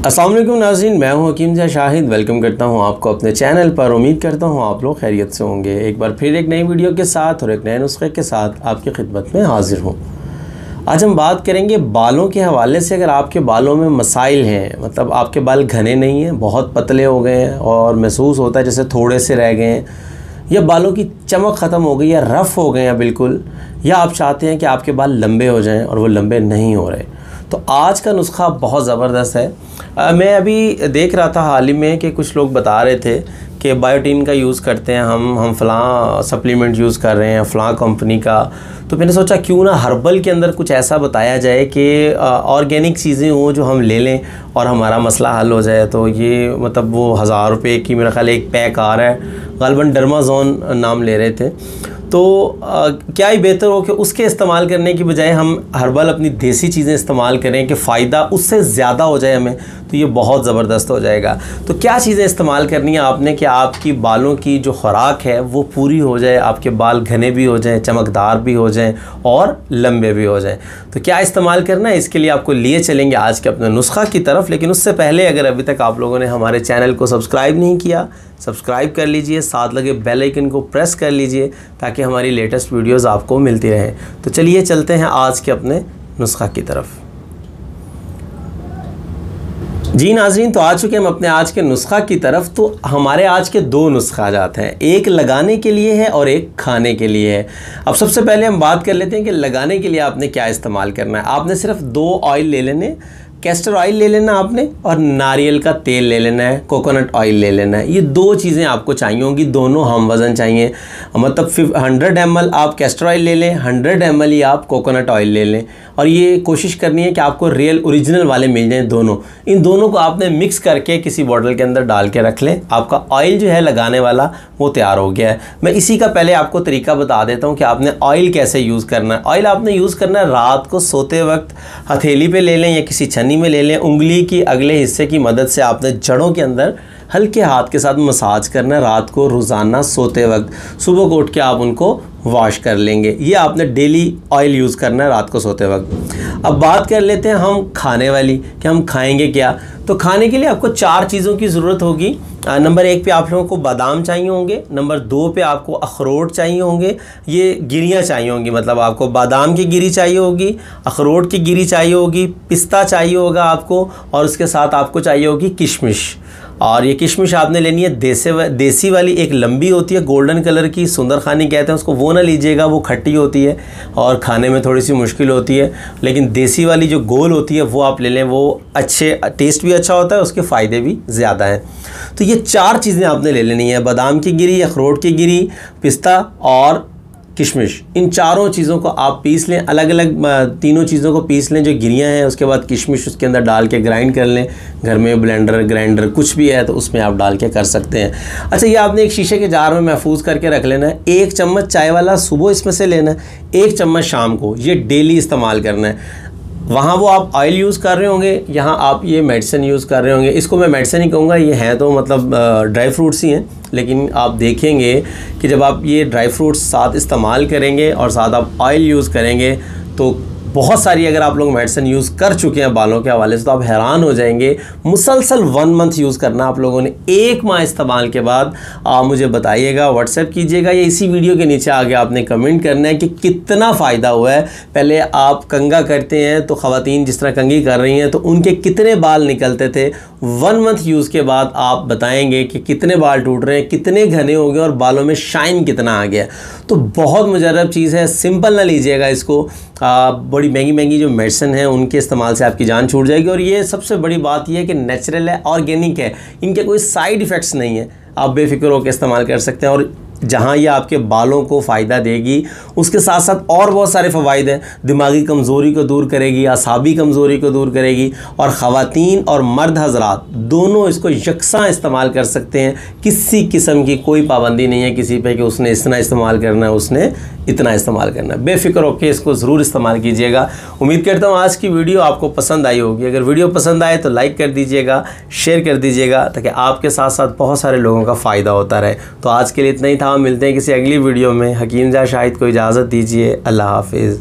अस्सलाम वालेकुम नाज़रीन, मैं हूं हकीम ज़ा शाहिद। वेलकम करता हूं आपको अपने चैनल पर। उम्मीद करता हूं आप लोग खैरियत से होंगे। एक बार फिर एक नई वीडियो के साथ और एक नए नुस्खे के साथ आपकी खिदमत में हाजिर हूं। आज हम बात करेंगे बालों के हवाले से। अगर आपके बालों में मसाइल हैं, मतलब आपके बाल घने नहीं हैं, बहुत पतले हो गए हैं और महसूस होता है जैसे थोड़े से रह गए हैं, या बालों की चमक ख़त्म हो गई या रफ़ हो गए हैं बिल्कुल, या आप चाहते हैं कि आपके बाल लंबे हो जाएं और वो लंबे नहीं हो रहे, तो आज का नुस्खा बहुत ज़बरदस्त है। मैं अभी देख रहा था हाल ही में कि कुछ लोग बता रहे थे कि बायोटीन का यूज़ करते हैं, हम फ़लाँ सप्लीमेंट यूज़ कर रहे हैं फ़लाँ कंपनी का। तो मैंने सोचा क्यों ना हर्बल के अंदर कुछ ऐसा बताया जाए कि ऑर्गेनिक चीज़ें हों जो हम ले लें और हमारा मसला हल हो जाए। तो ये मतलब वो 1000 रुपये की मेरा ख़्याल एक पैक आ रहा है, ग़ालिबन डर्माज़ोन नाम ले रहे थे। तो क्या ही बेहतर हो कि उसके इस्तेमाल करने की बजाय हम हर्बल अपनी देसी चीज़ें इस्तेमाल करें कि फ़ायदा उससे ज़्यादा हो जाए हमें, तो ये बहुत ज़बरदस्त हो जाएगा। तो क्या चीज़ें इस्तेमाल करनी है आपने कि आपकी बालों की जो खुराक है वो पूरी हो जाए, आपके बाल घने भी हो जाएं, चमकदार भी हो जाएं और लंबे भी हो जाएं। तो क्या इस्तेमाल करना है, इसके लिए आपको लिए चलेंगे आज के अपने नुस्खा की तरफ। लेकिन उससे पहले अगर अभी तक आप लोगों ने हमारे चैनल को सब्सक्राइब नहीं किया, सब्सक्राइब कर लीजिए, साथ लगे बेल आइकन को प्रेस कर लीजिए ताकि हमारी लेटेस्ट वीडियोस आपको मिलती रहें। तो चलिए चलते हैं आज के अपने नुस्खा की तरफ। जी नाज़रीन, तो आ चुके हम अपने आज के नुस्खा की तरफ। तो हमारे आज के दो नुस्खा जाते हैं, एक लगाने के लिए है और एक खाने के लिए है। अब सबसे पहले हम बात कर लेते हैं कि लगाने के लिए आपने क्या इस्तेमाल करना है। आपने सिर्फ 2 ऑयल ले लेने, कैस्टर ऑयल ले लेना आपने और नारियल का तेल ले लेना है, कोकोनट ऑयल ले लेना है। ये 2 चीज़ें आपको चाहिए होंगी, दोनों हम वज़न चाहिए। मतलब 100 ml आप कैस्टर ऑयल ले लें, 100 ml ही आप कोकोनट ऑयल ले लें। और ये कोशिश करनी है कि आपको रियल ओरिजिनल वाले मिल जाएं दोनों। इन दोनों को आपने मिक्स करके किसी बॉटल के अंदर डाल के रख लें। आपका ऑयल जो है लगाने वाला वो तैयार हो गया है। मैं इसी का पहले आपको तरीका बता देता हूँ कि आपने ऑयल कैसे यूज़ करना है। ऑयल आपने यूज़ करना है रात को सोते वक्त, हथेली पे ले लें या किसी छन्नी में ले लें। उंगली की अगले हिस्से की मदद से आपने जड़ों के अंदर हल्के हाथ के साथ मसाज करना है रात को, रोज़ाना सोते वक्त। सुबह को उठ के आप उनको वॉश कर लेंगे। ये आपने डेली ऑयल यूज़ करना है रात को सोते वक्त। अब बात कर लेते हैं हम खाने वाली कि हम खाएंगे क्या। तो खाने के लिए आपको 4 चीज़ों की ज़रूरत होगी। नंबर 1 पे आप लोगों को बादाम चाहिए होंगे, नंबर 2 पे आपको अखरोट चाहिए होंगे, ये गिरियाँ चाहिए होंगी, मतलब आपको बादाम की गिरी चाहिए होगी, अखरोट की गिरी चाहिए होगी, पिस्ता चाहिए होगा आपको, और उसके साथ आपको चाहिए होगी किशमिश। और ये किशमिश आपने लेनी है देसी वाली, एक लंबी होती है गोल्डन कलर की, सुंदर खानी कहते हैं उसको, वो ना लीजिएगा, वो खट्टी होती है और खाने में थोड़ी सी मुश्किल होती है। लेकिन देसी वाली जो गोल होती है वो आप ले लें, वो अच्छे टेस्ट भी अच्छा होता है, उसके फ़ायदे भी ज़्यादा हैं। तो ये 4 चीज़ें आपने ले लेनी है, बादाम की गिरी, अखरोट की गिरी, पिस्ता और किशमिश। इन चारों चीज़ों को आप पीस लें, अलग अलग तीनों चीज़ों को पीस लें जो गिरियाँ हैं। उसके बाद किशमिश उसके अंदर डाल के ग्राइंड कर लें। घर में ब्लेंडर ग्राइंडर कुछ भी है तो उसमें आप डाल के कर सकते हैं। अच्छा, ये आपने एक शीशे के जार में महफूज करके रख लेना है। 1 चम्मच चाय वाला सुबह इसमें से लेना है, 1 चम्मच शाम को। ये डेली इस्तेमाल करना है। वहाँ वो आप ऑयल यूज़ कर रहे होंगे, यहाँ आप ये मेडिसिन यूज़ कर रहे होंगे। इसको मैं मेडिसिन ही कहूँगा, ये हैं तो मतलब ड्राई फ्रूट्स ही हैं। लेकिन आप देखेंगे कि जब आप ये ड्राई फ्रूट्स साथ इस्तेमाल करेंगे और साथ आप ऑयल यूज़ करेंगे तो बहुत सारी, अगर आप लोग मेडिसिन यूज़ कर चुके हैं बालों के हवाले से तो आप हैरान हो जाएंगे। मुसलसल 1 मंथ यूज़ करना आप लोगों ने। 1 माह इस्तेमाल के बाद आप मुझे बताइएगा, व्हाट्सएप कीजिएगा या इसी वीडियो के नीचे आगे आपने कमेंट करना है कि कितना फ़ायदा हुआ है। पहले आप कंघा करते हैं तो ख़वातीन जिस तरह कंघी कर रही हैं तो उनके कितने बाल निकलते थे, 1 मंथ यूज़ के बाद आप बताएँगे कि कितने बाल टूट रहे हैं, कितने घने हो गए और बालों में शाइन कितना आ गया। तो बहुत मुजर्रब चीज़ है, सिंपल ना लीजिएगा इसको। बड़ी महंगी जो मेडिसिन है उनके इस्तेमाल से आपकी जान छूट जाएगी। और ये सबसे बड़ी बात यह है कि नेचुरल है, ऑर्गेनिक है, इनके कोई साइड इफ़ेक्ट्स नहीं है, आप बेफिक्र होकर इस्तेमाल कर सकते हैं। और जहाँ ये आपके बालों को फ़ायदा देगी उसके साथ साथ और बहुत सारे फ़वाइद हैं। दिमागी कमज़ोरी को दूर करेगी, आसाबी कमज़ोरी को दूर करेगी, और ख़वातीन और मर्द हज़रात दोनों इसको यकसां इस्तेमाल कर सकते हैं। किसी किस्म की कोई पाबंदी नहीं है किसी पे कि उसने इतना इस्तेमाल करना है, उसने इतना इस्तेमाल करना है। बेफिक्र होकर इसको ज़रूर इस्तेमाल कीजिएगा। उम्मीद करता हूँ आज की वीडियो आपको पसंद आई होगी। अगर वीडियो पसंद आए तो लाइक कर दीजिएगा, शेयर कर दीजिएगा ताकि आपके साथ साथ बहुत सारे लोगों का फ़ायदा होता रहे। तो आज के लिए इतना ही था, मिलते हैं किसी अगली वीडियो में। हकीम ज़ा शाहिद को इजाज़त दीजिए। अल्लाह हाफिज़।